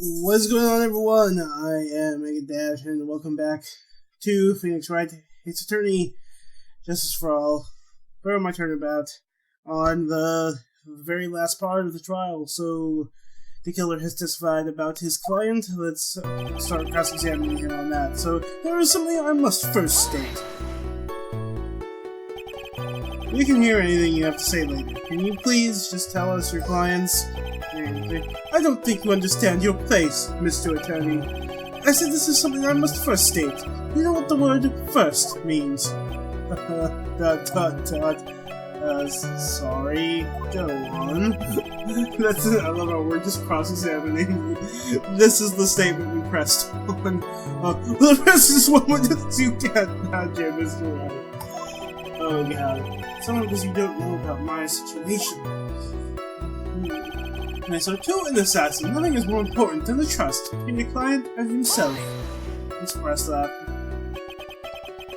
What's going on, everyone? I am Mega Dash, and welcome back to Phoenix Wright, It's Attorney, Justice for All. For my turnabout on the very last part of the trial. So, the killer has testified about his client. Let's start cross-examining him on that. So, there is something I must first state. We can hear anything you have to say later. Can you please just tell us your client's name? I don't think you understand your place, Mr. Attorney. I said this is something I must first state. You know what the word first means? Sorry, go on. I love how we're just cross-examining. This is the statement we pressed on. The rest is what you can't imagine, Mr. Wright. Oh god. Someone because you don't know about my situation. Okay, so to an assassin, nothing is more important than the trust between the client and himself. Let's press that.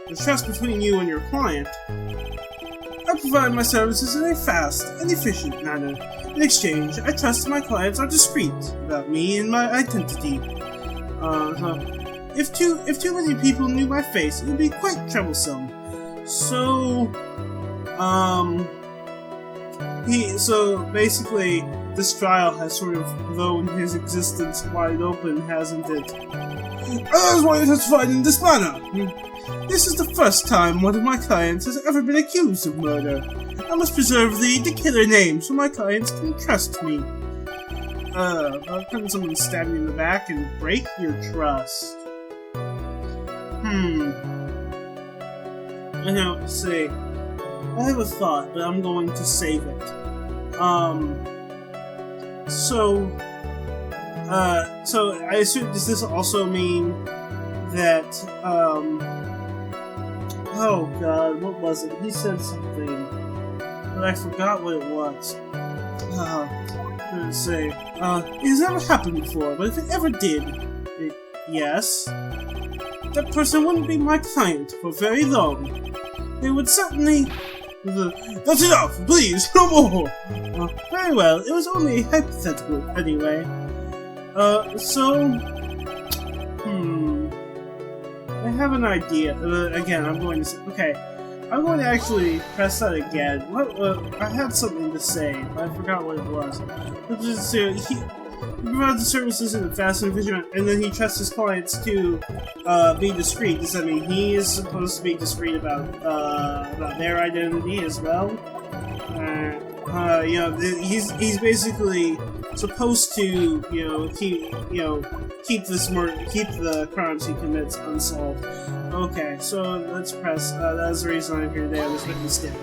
The trust between you and your client. I provide my services in a fast and efficient manner. In exchange, I trust my clients are discreet about me and my identity. If too many people knew my face, it would be quite troublesome. So basically, this trial has sort of blown his existence wide open, hasn't it? That is why you testified in this manner. This is the first time one of my clients has ever been accused of murder. I must preserve the killer name so my clients can trust me. How come someone stab you in the back and break your trust? I know, see, I have a thought, but I'm going to save it. So I assume, does this also mean that, oh god, what was it? He said something, but I forgot what it was. Let's say, it has never happened before, but if it ever did, yes, that person wouldn't be my client for very long. They would certainly... That's enough! Please, no more! Very well, it was only hypothetical, anyway. I have an idea. Again, I'm going to say... Okay, I'm going to actually press that again. I had something to say, but I forgot what it was. He provides the services in a fast and efficient, and then he trusts his clients to be discreet. Does that mean he is supposed to be discreet about their identity as well? He's basically supposed to keep the crimes he commits unsolved. Okay, so let's press. That's the reason I'm here today on this witness stand.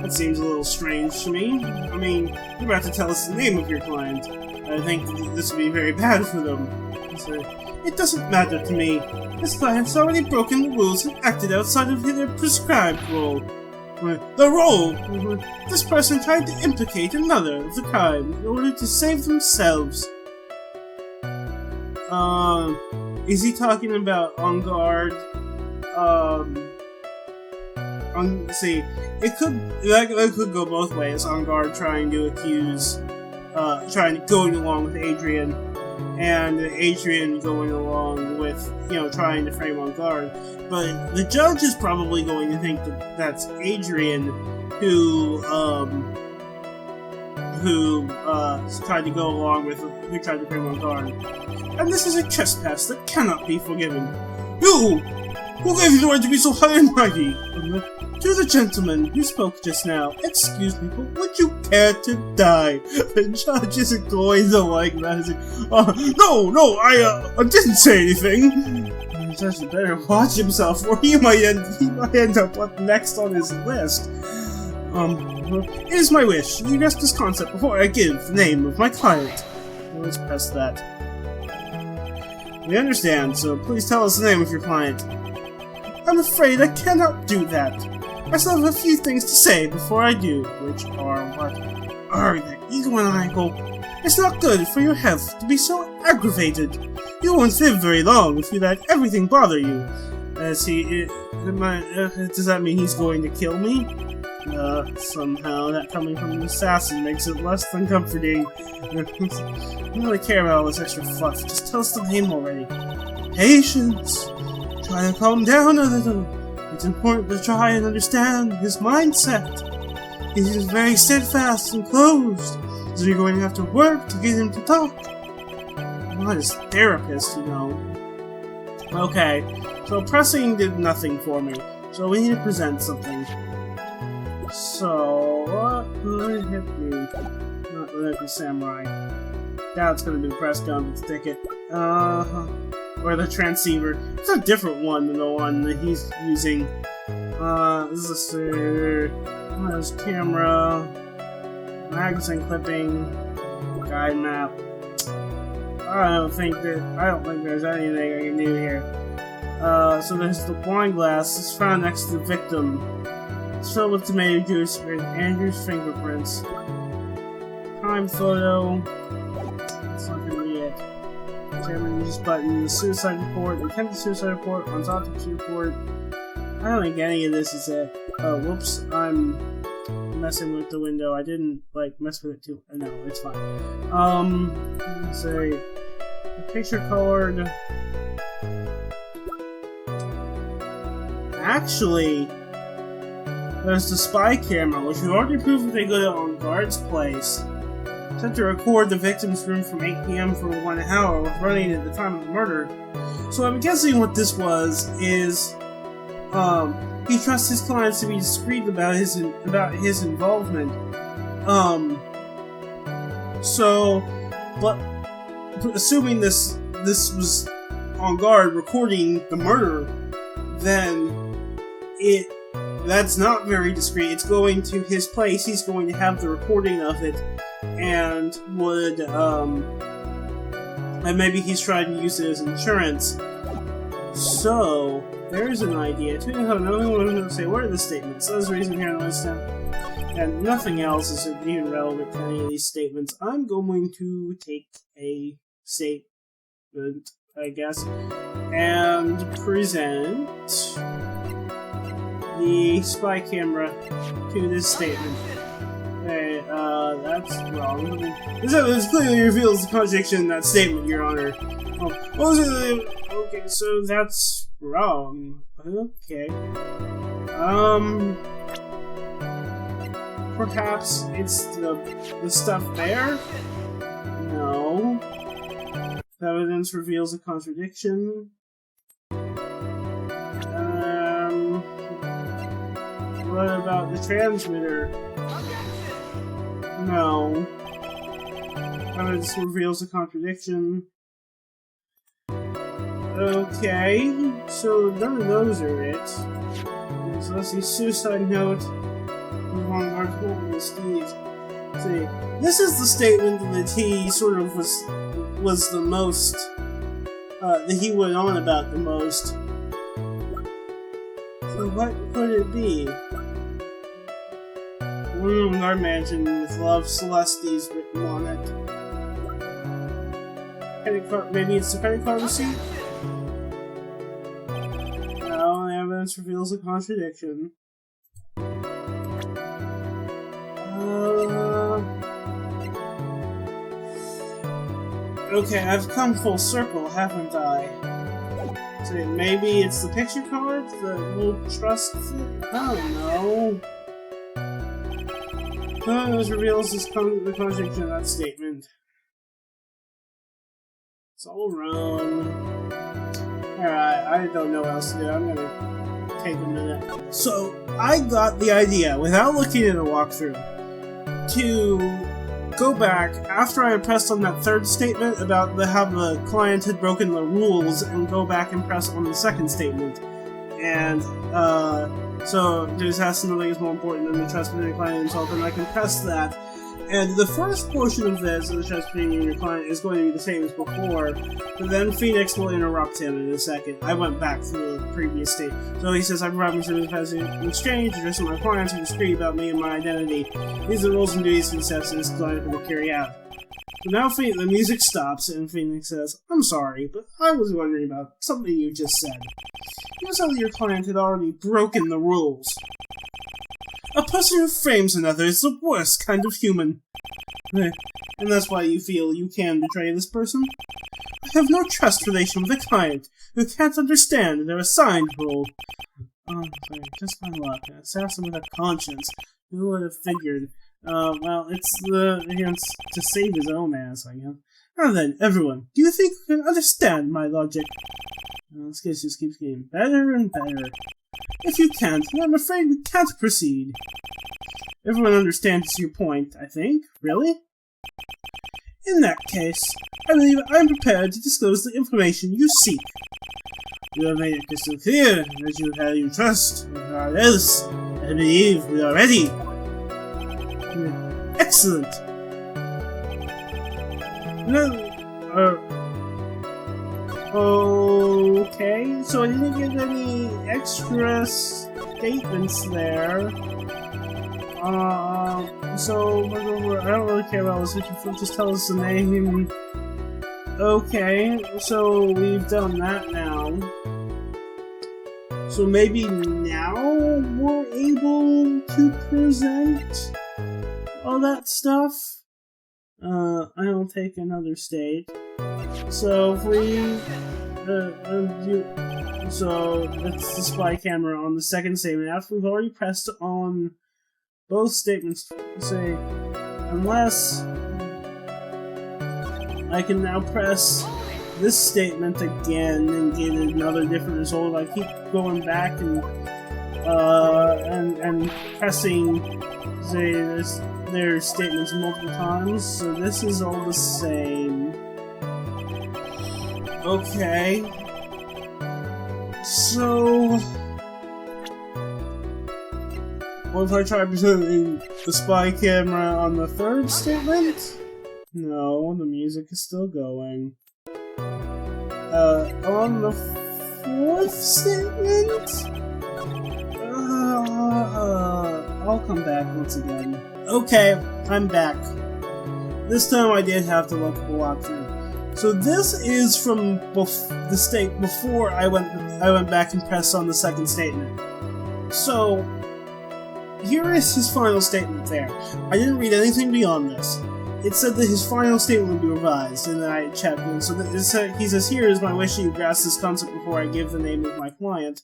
That seems a little strange to me. I mean, you're about to tell us the name of your client. I think this would be very bad for them. So, it doesn't matter to me. This client's already broken the rules and acted outside of their prescribed role. The role! This person tried to implicate another of the crime in order to save themselves. Is he talking about on guard? See, it could go both ways. On guard trying to accuse, going along with Adrian, and Adrian going along with, trying to frame on guard. But the judge is probably going to think that that's Adrian who tried to go along with, who tried to frame on guard. And this is a trespass that cannot be forgiven. Who gave you the right to be so high and mighty? To the gentleman who spoke just now, excuse me, but would you care to die? The judge isn't going to like that. No, I didn't say anything. The judge better watch himself, or he might end up next on his list. It is my wish you address this concept before I give the name of my client. Let's press that. We understand, so please tell us the name of your client. I'm afraid I cannot do that. I still have a few things to say before I do, which are what? The ego and Michael. It's not good for your health to be so aggravated. You won't live very long if you let everything bother you. Does that mean he's going to kill me? Somehow that coming from an assassin makes it less than comforting. I don't really care about all this extra fluff. Just tell us the name already. Patience! Try to calm down a little. It's important to try and understand his mindset. He is very steadfast and closed, so you're going to have to work to get him to talk. I'm not his therapist, you know. Okay, so pressing did nothing for me, so we need to present something. So, what would hit me? Not the samurai. That's gonna be press gun with the ticket. Or the transceiver. It's a different one than the one that he's using. This is there's camera, magazine clipping, guide map. I don't think there's anything I can do here. So there's the wine glass. It's found next to the victim. It's filled with tomato juice with Andrew's fingerprints. Crime photo. That's not gonna be it. Examine this button. The suicide report. The attempted suicide report. On autopsy report. I don't think any of this is it. Oh, whoops. I'm messing with the window. I didn't, mess with it too. No, it's fine. Let's say the picture colored. Actually, there's the spy camera, which we already proved that they go to on guard's place. Set to record the victim's room from 8 PM for 1 hour, with running at the time of the murder. So I'm guessing what this was is, he trusts his clients to be discreet about his involvement. But assuming this was on guard recording the murder, then that's not very discreet. It's going to his place. He's going to have the recording of it, and and maybe he's trying to use it as insurance. So there's an idea. To another one to say, what are the statements? That's the reason here on the list down. And nothing else is even relevant to any of these statements. I'm going to take a statement, I guess, and present the spy camera to this statement. Okay, that's wrong. This evidence clearly reveals the contradiction in that statement, Your Honor. Oh, what was it? Okay, so that's wrong. Okay. Perhaps it's the stuff there? No. The evidence reveals a contradiction. What about the transmitter? No. Evidence reveals a contradiction. Okay, so none of those are it. So let's see, suicide note. See, this is the statement that he sort of was the most, that he went on about the most. So what could it be? Room in our mansion with Love Celestes written on it. Credit card, maybe it's the credit card receipt? No, the evidence reveals a contradiction. Okay, I've come full circle, haven't I? So maybe it's the picture card that will trust it? I don't know. This reveals the contradiction of that statement. It's all wrong. Alright, I don't know what else to do. I'm gonna take a minute. So, I got the idea, without looking at a walkthrough, to go back after I had pressed on that third statement about how the client had broken the rules, and go back and press on the second statement. And, so this has something is more important than the trust between your client and yourself, and I can press that. And the first portion of this, of the trust between you and your client, is going to be the same as before, but then Phoenix will interrupt him in a second. I went back to the previous state. So he says, I provide my service in exchange, addressing my clients who discreet about me and my identity. These are the rules and duties and steps this client will carry out. So now the music stops, and Phoenix says, I'm sorry, but I was wondering about something you just said. You said that your client had already broken the rules. A person who frames another is the worst kind of human. And that's why you feel you can betray this person? I have no trust relation with a client who can't understand their assigned role. Oh, sorry, just my luck. An assassin with a conscience. Who would have figured? Well, it's to save his own ass, I guess. Now then, everyone, do you think you can understand my logic? This case just keeps getting better and better. If you can't, then I'm afraid we can't proceed. Everyone understands your point, I think. Really? In that case, I believe I am prepared to disclose the information you seek. You have made it crystal clear that you value trust, or else, I believe we are ready. Excellent! Okay, so I didn't get any extra statements there. So I don't really care about this. Just tell us the name. Okay, so we've done that now. So maybe now we're able to present all that stuff. I'll take another state. So if we so that's the spy camera on the second statement. After we've already pressed on both statements, say unless I can now press this statement again and get another different result. I keep going back and pressing say their statements multiple times, so this is all the same. Okay. So what if I try presenting the spy camera on the third statement? No, the music is still going. On the fourth statement? I'll come back once again. Okay, I'm back. This time I did have to look a lot through. So this is from the state before I went back and pressed on the second statement. So here is his final statement there. I didn't read anything beyond this. It said that his final statement would be revised, and then I checked, and so he says, here is my wish that you grasp this concept before I give the name of my client.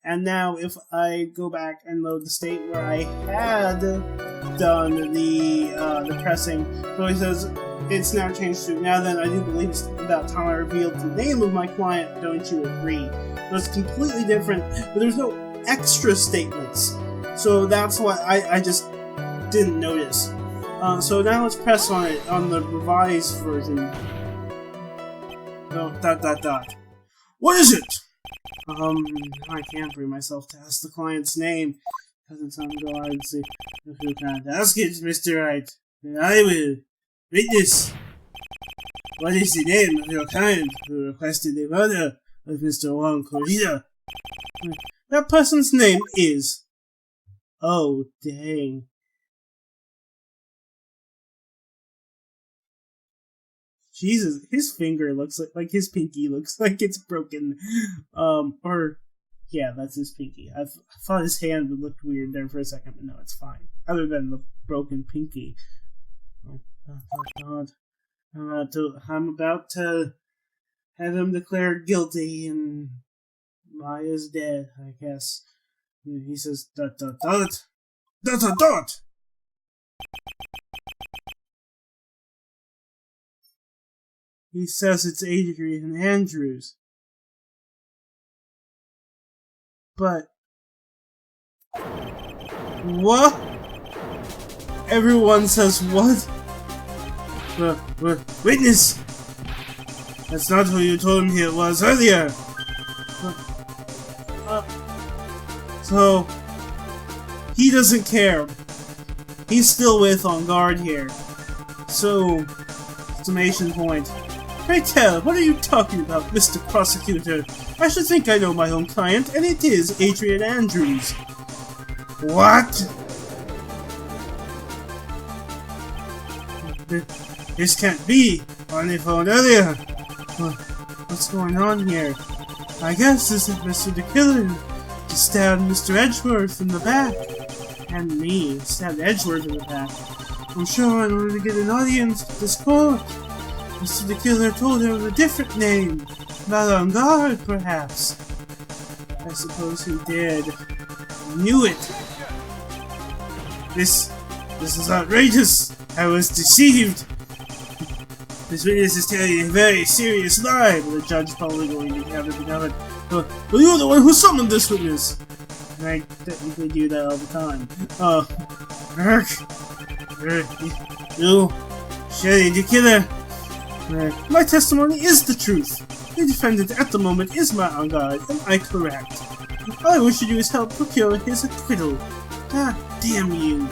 And now, if I go back and load the state where I had done the pressing, so he says, it's now changed to, now then, I do believe it's about time I revealed the name of my client, don't you agree? So it's completely different, but there's no extra statements. So that's why I just didn't notice. So now let's press on it, on the revised version. No, ... What is it? I can't bring myself to ask the client's name, because it's on guard. See, if you can't ask it, Mr. Wright, then I will. Witness! What is the name of your client who requested the murder of Mr. Wong Corrida? That person's name is... Oh, dang. Jesus, his finger looks like his pinky looks like it's broken. Yeah, that's his pinky. I thought his hand would look weird there for a second, but no, it's fine. Other than the broken pinky. Oh God. I'm about to have him declared guilty, and Maya's dead, I guess. He says, ... He says it's Adrian Andrews. But... What? Everyone says what? Witness! That's not who you told me it was earlier! So... He doesn't care. He's still on guard here. So... Exclamation point. Pray tell, what are you talking about, Mr. Prosecutor? I should think I know my own client, and it is Adrian Andrews. What? This can't be. Only phoned earlier. What's going on here? I guess this is Mr. the Killer. Just stabbed Mr. Edgeworth in the back. and me stabbed Edgeworth in the back. I'm sure in order to get an audience with this court, Mr. the Killer told her of a different name. Not on guard, perhaps. I suppose he did. I knew it. This is outrageous. I was deceived. This witness is telling a very serious lie, but the judge probably going to have it. But you're the one who summoned this witness. I technically do that all the time. You, Shelly the Killer. My testimony is the truth. The defendant at the moment is not on guard. Am I correct? All I wish to do is help procure his acquittal. Ah, damn you.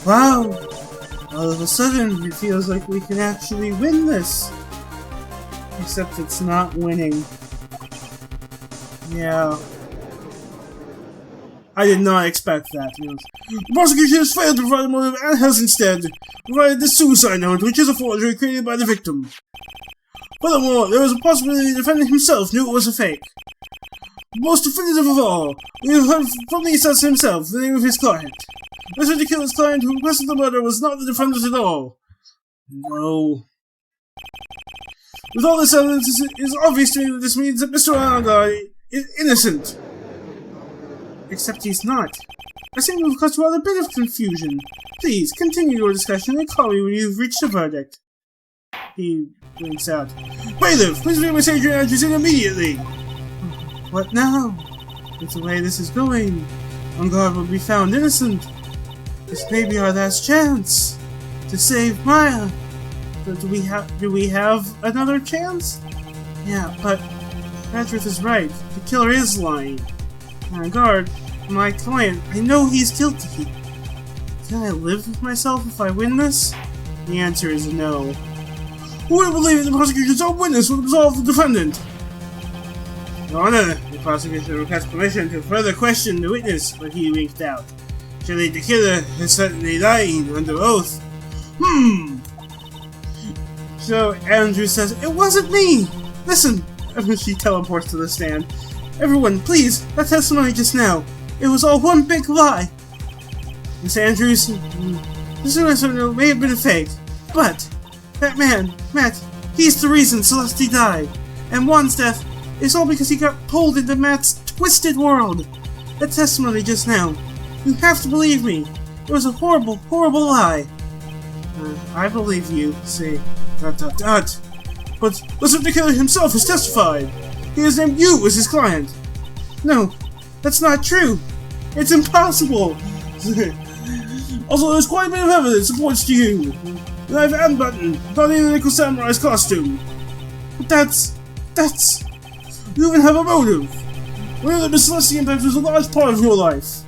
Wow. All of a sudden, it feels like we can actually win this. Except it's not winning. Yeah. I did not expect that. The prosecution has failed to provide a motive and has instead provided the suicide note, which is a forgery created by the victim. Furthermore, there is a possibility the defendant himself knew it was a fake. Most definitive of all, we have heard from the assassin himself the name of his client. Mr. the Killer's client who requested the murder was not the defendant at all. No. With all this evidence, it is obvious to me that this means that Mr. Anandai is innocent. Except he's not. I seem to have caused you all a bit of confusion. Please, continue your discussion and call me when you've reached a verdict. He blinks out. Bailiff, please bring Miss Adrian Andrews in immediately! What now? With the way this is going, Angard will be found innocent. This may be our last chance to save Maya. But do we have another chance? Yeah, but Patrick is right. The killer is lying. Angard, my client, I know he's guilty. Can I live with myself if I win this? The answer is no. Who would believe that the prosecution's own witness would absolve the defendant? Your Honor, the prosecution requests permission to further question the witness, but he winked out. Surely the killer is certainly lying under oath. So Andrew says, it wasn't me! Listen! And she teleports to the stand. Everyone, please, that testimony just now. It was all one big lie. Miss Andrews, this witness may have been a fake, but that man, Matt, he's the reason Celeste died. And Juan's death is all because he got pulled into Matt's twisted world. That testimony just now. You have to believe me. It was a horrible, horrible lie. I believe you, say, ... But Mr. the Killer himself has testified. He has named you as his client. No, that's not true. It's impossible. Also, there's quite a bit of evidence that points to you. The knife and button, not in the Nickel Samurai's costume. But that's... You even have a motive. We know that Miss Celeste impact was a large part of your life.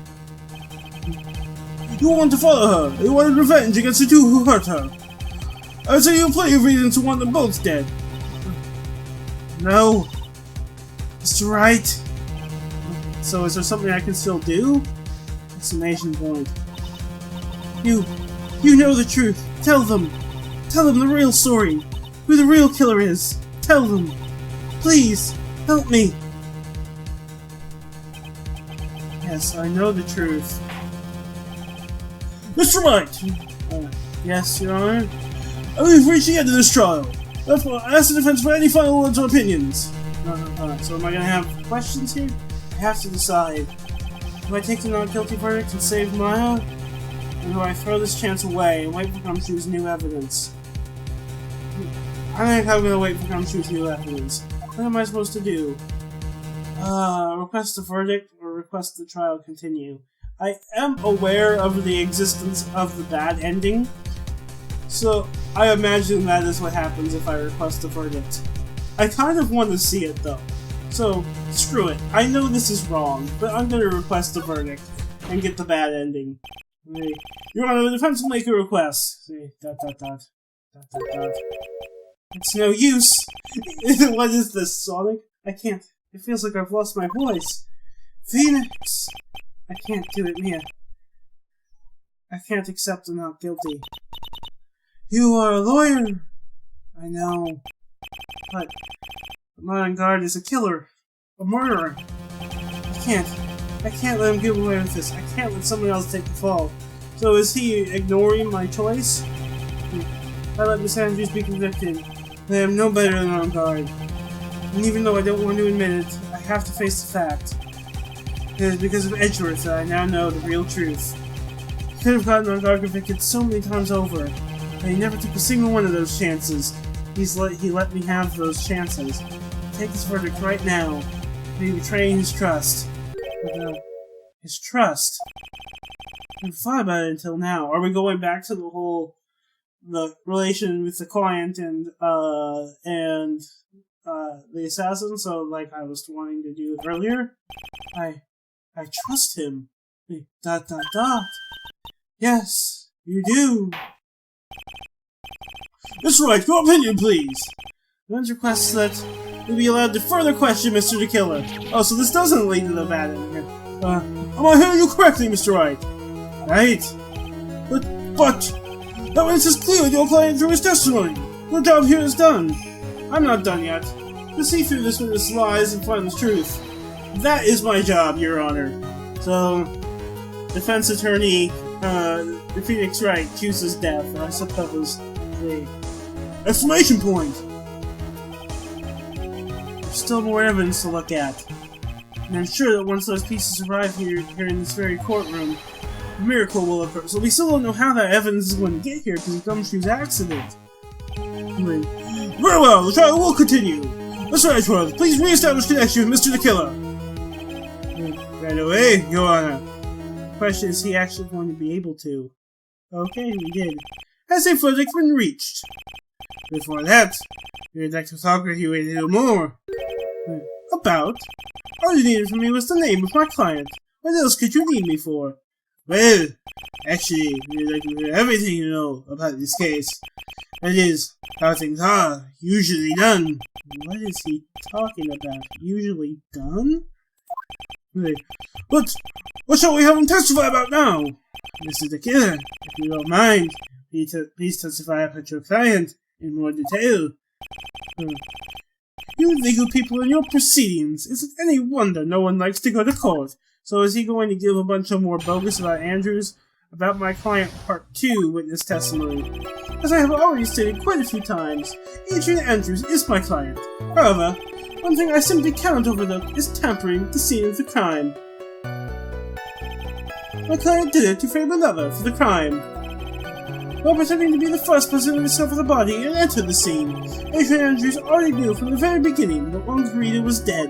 You want to follow her. You wanted revenge against the two who hurt her. I would say you have plenty of reasons to want them both dead. No. Mr. Wright. So is there something I can still do? Exclamation point. You know the truth. Tell them. Tell them the real story. Who the real killer is. Tell them. Please, help me. Yes, I know the truth. Mr. Wright! Yes, Your Honor? We've reached the end of this trial. Therefore, I ask the defense for any final words or opinions. So am I gonna have questions here? I have to decide. Do I take the not-guilty verdict and save Maya? Or do I throw this chance away and wait for Gumshoe's new evidence? I think I'm gonna wait for Gumshoe's new evidence. What am I supposed to do? Request a verdict or request the trial continue. I am aware of the existence of the bad ending, so I imagine that is what happens if I request a verdict. I kind of want to see it though, so screw it. I know this is wrong, but I'm gonna request a verdict and get the bad ending. Your Honor, the defense will make a request. It's no use. What is this, Sonic? I can't. It feels like I've lost my voice. Phoenix! I can't do it, Mia. I can't accept I'm not guilty. You are a lawyer! I know. But my on guard is a killer. A murderer. I I can't let him get away with this. I can't let someone else take the fall. So is he ignoring my choice? If I let Miss Andrews be convicted, I am no better than on guard. And even though I don't want to admit it, I have to face the fact. It is because of Edgeworth that I now know the real truth. He could have gotten on guard convicted so many times over, and he never took a single one of those chances. He let me have those chances. Take his verdict right now. Be betraying his trust. His trust? I haven't thought about it until now. Are we going back to the relation with the client and the assassin? So, like I was wanting to do earlier? I trust him. Dot. Yes, you do. Mr. Wright, your opinion, please. The man's requests that we be allowed to further question Mr. the Killer. Oh, so this doesn't lead to the bad end here. Am I hearing you correctly, Mr. Wright? Right. But that evidence is clear with your client through his testimony. Your job here is done. I'm not done yet. To see through this witness lies and find the truth. That is my job, Your Honor. So, defense attorney, Phoenix Wright chooses death, I suppose. The exclamation point! There's still more evidence to look at. And I'm sure that once those pieces arrive here in this very courtroom, a miracle will occur. So we still don't know how that evidence is going to get here because of Gumshoe's accident. Very well, the trial will continue. Mr. Edgeworth, please re-establish connection with Mr. the Killer. Right away, Your Honor. The question is he actually going to be able to? Okay, we did. Has a verdict been reached? Before that, you'd like to talk with you a little more. About? All you needed from me was the name of my client. What else could you need me for? Well, actually, we'd like to hear everything you know about this case. That is, how things are usually done. What is he talking about? Usually done? But what shall we have him testify about now? Mr. the Killer, if you don't mind, please testify about your client in more detail. You legal people in your proceedings. Is it any wonder no one likes to go to court? So is he going to give a bunch of more bogus about Andrews? About my client part 2 witness testimony. As I have already stated quite a few times, Adrian Andrews is my client. However, one thing I simply cannot overlook is tampering with the scene of the crime. My client did it to frame another for the crime. While pretending to be the first person to discover the body and enter the scene, Adrian Andrews already knew from the very beginning that Margarita was dead.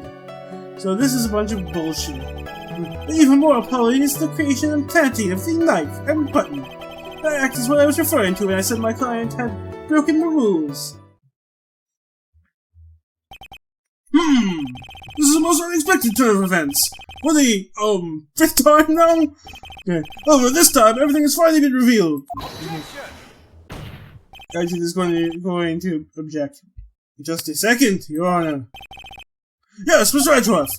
So this is a bunch of bullshit. But even more appalling is the creation and planting of the knife and button. That act is what I was referring to when I said my client had broken the rules. This is the most unexpected turn of events. For the, 5th time now? Okay. However, this time, everything has finally been revealed. Adrian is going to object. Just a second, Your Honor. Yes, Mr. Edgeworth.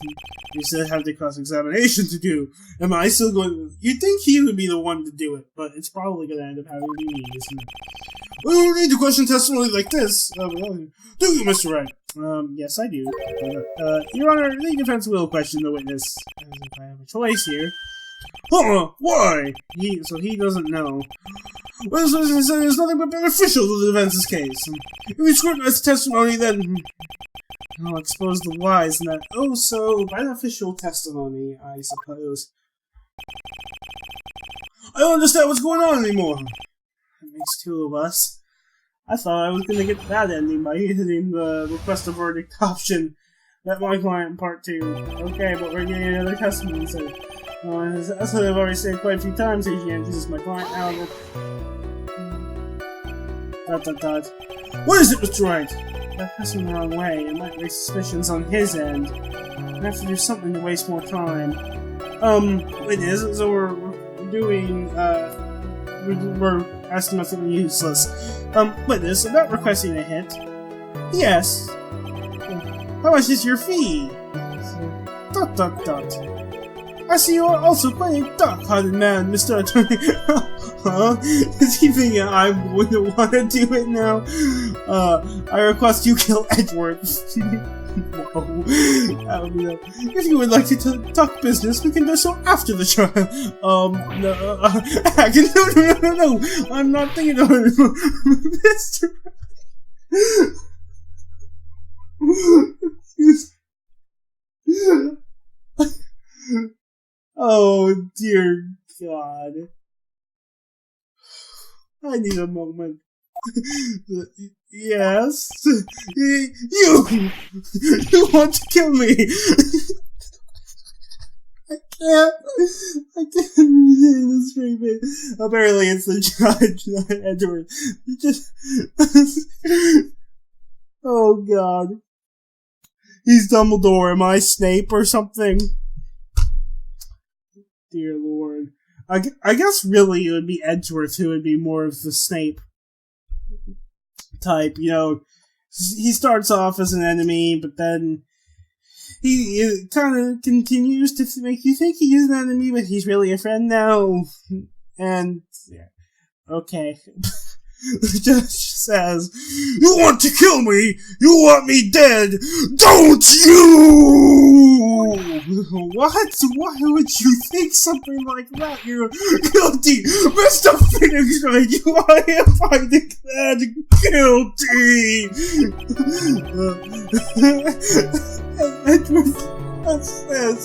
You still have the cross-examination to do. Am I still going... You'd think he would be the one to do it, but it's probably going to end up having to be me, isn't it? We don't need to question testimony like this. Do you, Mr. Wright? Yes, I do. Your Honor, the defense will question the witness. As if I have a choice here. Why? So he doesn't know. Well, this witness said there's nothing but beneficial to the defense's case. If we scrutinize the testimony, then... I'll expose the lies in that so beneficial testimony, I suppose. I don't understand what's going on anymore. That makes 2 of us. I thought I was going to get that ending by hitting the request a verdict option. That my client part 2. Okay, but we're getting another testimony, so... as I've already said quite a few times, Adrian, this is my client now. What is it, Mr. Wright? That pressing the wrong way, it might raise suspicions on his end. I have to do something to waste more time. Witness, so we're doing, we're asking about something useless. Witness, about requesting a hit. Yes. How much is your fee? ... I see you are also quite a dark-hearted man, Mr. Attorney. Huh? Is he thinking I'm going to want to do it now? I request you kill Edgeworth. Whoa. If you would like to talk business, we can do so after the trial. No. I'm not thinking of it. Mr. Oh, dear God. I need a moment. Yes? You want to kill me! I can't read this straight face. Apparently it's the judge, not Edward. Oh God. He's Dumbledore, am I Snape or something? Dear Lord. I guess really it would be Edgeworth who would be more of the Snape type, you know. He starts off as an enemy, but then he kind of continues to make you think he is an enemy, but he's really a friend now. And, yeah. Okay. The judge says, "You want to kill me? You want me dead? Don't you?" What? Why would you think something like that? You're guilty! Mr. Phoenix Wright, I am declared guilty! Edward says,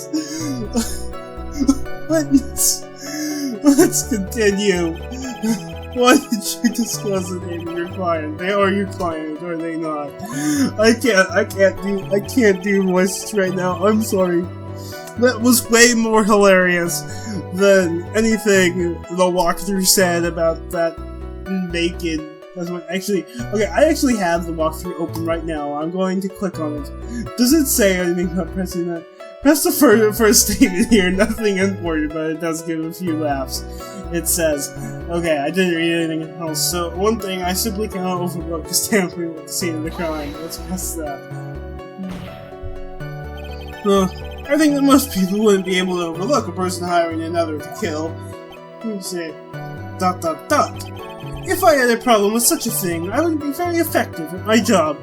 let's continue. Why did you disclose the name of your client? They are your client, are they not? I can't do voices right now. I'm sorry. That was way more hilarious than anything the walkthrough said about that naked. Actually, okay, I actually have the walkthrough open right now. I'm going to click on it. Does it say anything about pressing that? Press the first statement here. Nothing important, but it does give a few laughs. It says, okay, I didn't read anything else. So, one thing, I simply cannot overlook is tampering with the scene of the crime. Let's pass that. I think that most people wouldn't be able to overlook a person hiring another to kill. You say, ... If I had a problem with such a thing, I would be very effective at my job.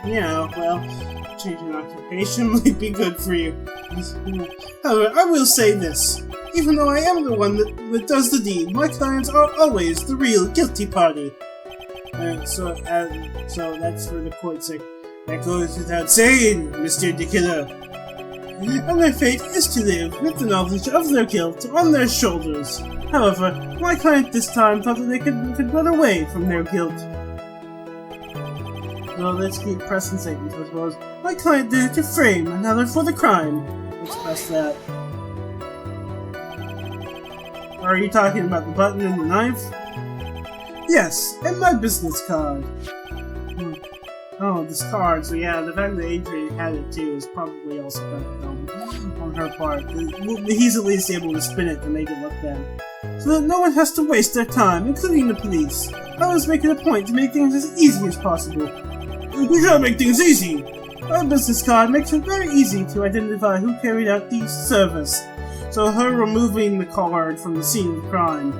Yeah, well, changing occupation might be good for you. However, I will say this. Even though I am the one that does the deed, my clients are always the real guilty party. So that's for the court's sake. That goes without saying, Mr. the Killer. And their fate is to live with the knowledge of their guilt on their shoulders. However, my client this time thought that they could run away from their guilt. So let's keep pressing statements, I suppose. My client did it to frame another for the crime. Let's press that. Are you talking about the button and the knife? Yes, and my business card. Oh, this card, so yeah, the fact that Adrian had it too is probably also kind of dumb on her part. He's at least able to spin it to make it look bad. So that no one has to waste their time, including the police. I was making a point to make things as easy as possible. We gotta make things easy! Our business card makes it very easy to identify who carried out the service. So her removing the card from the scene of the crime,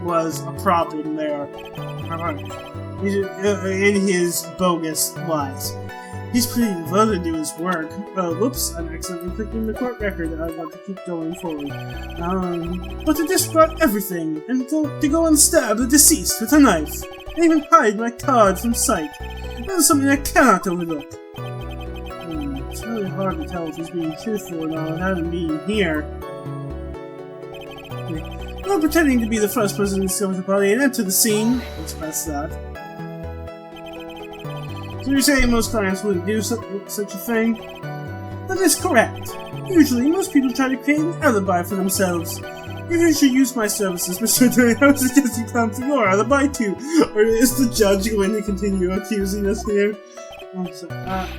was a problem there. In his bogus lies. He's pretty devoted to his work. Whoops, I'm accidentally clicking the court record. I want to keep going forward. But to discard everything, and to go and stab the deceased with a knife, and even hide my card from sight. That is something I cannot overlook. It's really hard to tell if he's being truthful or not without him being here. Not pretending to be the first person to discover the body and enter the scene. Let's press that. So you're saying most clients wouldn't do such a thing? That is correct. Usually, most people try to create an alibi for themselves. If you should use my services, Mr. Attorney, I would suggest you come to your alibi too. Or is the judge going to continue accusing us here?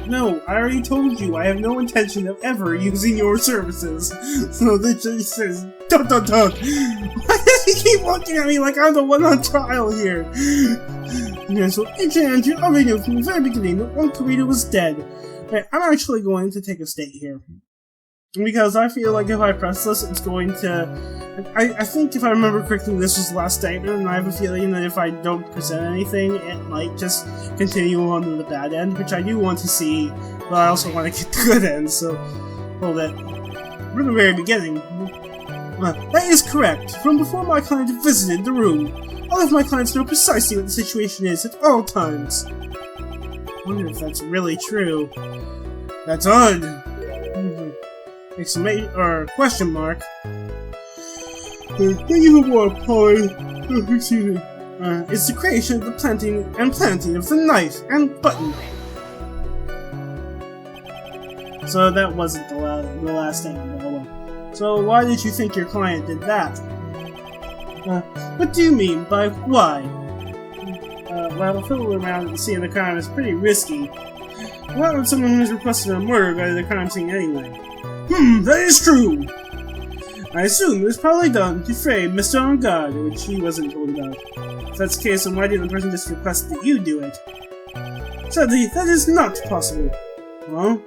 No, I already told you, I have no intention of ever using your services. So the judge says, dun. Why does he keep looking at me like I'm the one on trial here? Yeah, so Agent Andrew already knew from the very beginning that one Karita was dead. Right, I'm actually going to take a state here. Because I feel like if I press this, it's going to... I think if I remember correctly, this was the last statement, and I have a feeling that if I don't present anything, it might just continue on to the bad end, which I do want to see, but I also want to get the good end, so... Hold it. From the very beginning. That is correct. From before my client visited the room, all of my clients know precisely what the situation is at all times. I wonder if that's really true. That's odd. Exclamation or question mark. Thank you for more, Polly. Excuse me. It's the creation of the planting of the knife and button. So that wasn't the last thing. So why did you think your client did that? What do you mean by why? Well, fiddling around at the scene of the crime is pretty risky. Why would someone who's requested a murder go to the crime scene anyway? That is true! I assume it was probably done to frame Mr. On Guard, which he wasn't told about. If that's the case, then why didn't the person just request that you do it? Sadly, that is not possible. Well,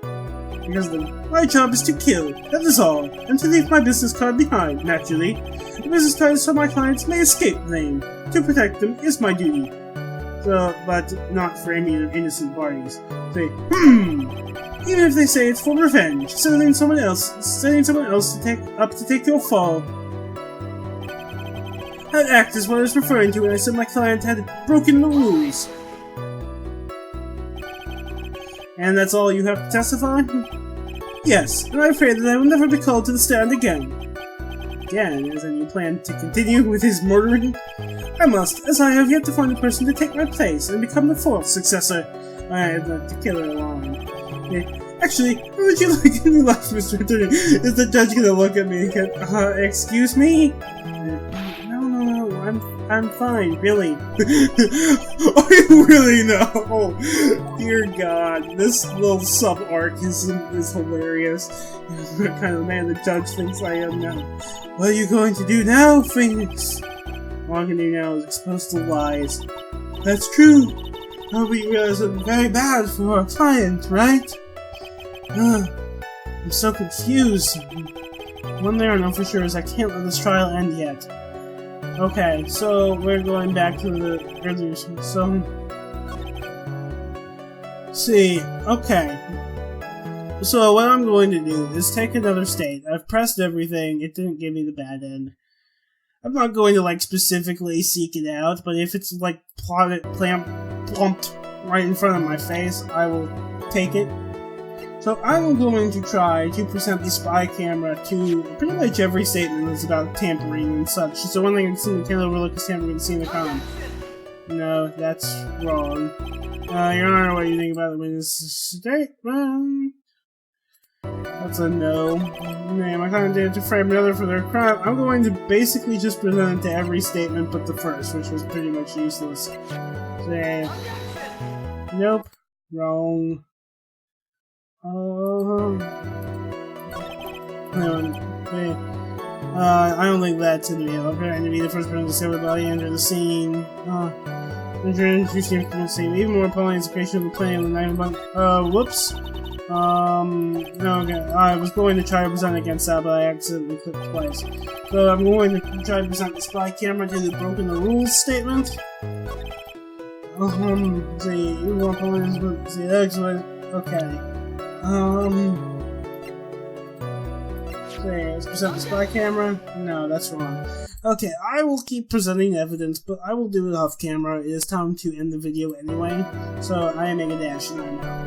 because my job is to kill, that is all, and to leave my business card behind, naturally. The business card is so my clients may escape blame. To protect them is my duty. So, but not for any innocent parties. Say, even if they say it's for revenge, setting someone else to take your fall. That act is what I was referring to when I said my client had broken the rules. And that's all you have to testify? Yes, and I'm afraid that I will never be called to the stand again. Again, as in you plan to continue with his murdering? I must, as I have yet to find a person to take my place and become the fourth successor. I'd like to kill her along. Actually, what would you like in your life, Mr. Attorney? Is the judge gonna look at me again? Excuse me? No, I'm fine, really. Are you really? No? Oh, dear God, this little sub-arc is hilarious. What kind of man the judge thinks I am now. What are you going to do now, Phoenix? All I can do now is expose the lies. That's true. We realize it's very bad for our client, right? I'm so confused. One thing I know for sure is I can't let this trial end yet. Okay, so we're going back to the earlier. So, see, okay. So what I'm going to do is take another state. I've pressed everything. It didn't give me the bad end. I'm not going to like specifically seek it out, but if it's like plumped right in front of my face, I will take it. So I'm going to try to present the spy camera to pretty much every statement that's about tampering and such. So one thing I can see, we can't overlook is tampering and seeing the crime. No, that's wrong. Your Honor, what do you think about the witness statement? That's a no. Man, my client did to frame another for their crime. I'm going to basically just present it to every statement but the first, which was pretty much useless. Say, nope, wrong. I don't think that's in the video. I'm trying to be the first person to discover the body enter the scene. Introducing the scene. Even more appalling is the creation of the plane of the night about. Whoops. No, okay. I was going to try to present against that, but I accidentally clicked twice. So I'm going to try to present the spy camera to the broken the rules statement. See, even more appalling is the okay. Let's present the spy camera. No, that's wrong. Okay, I will keep presenting evidence, but I will do it off camera. It is time to end the video anyway, so I am making a dash and I'm out.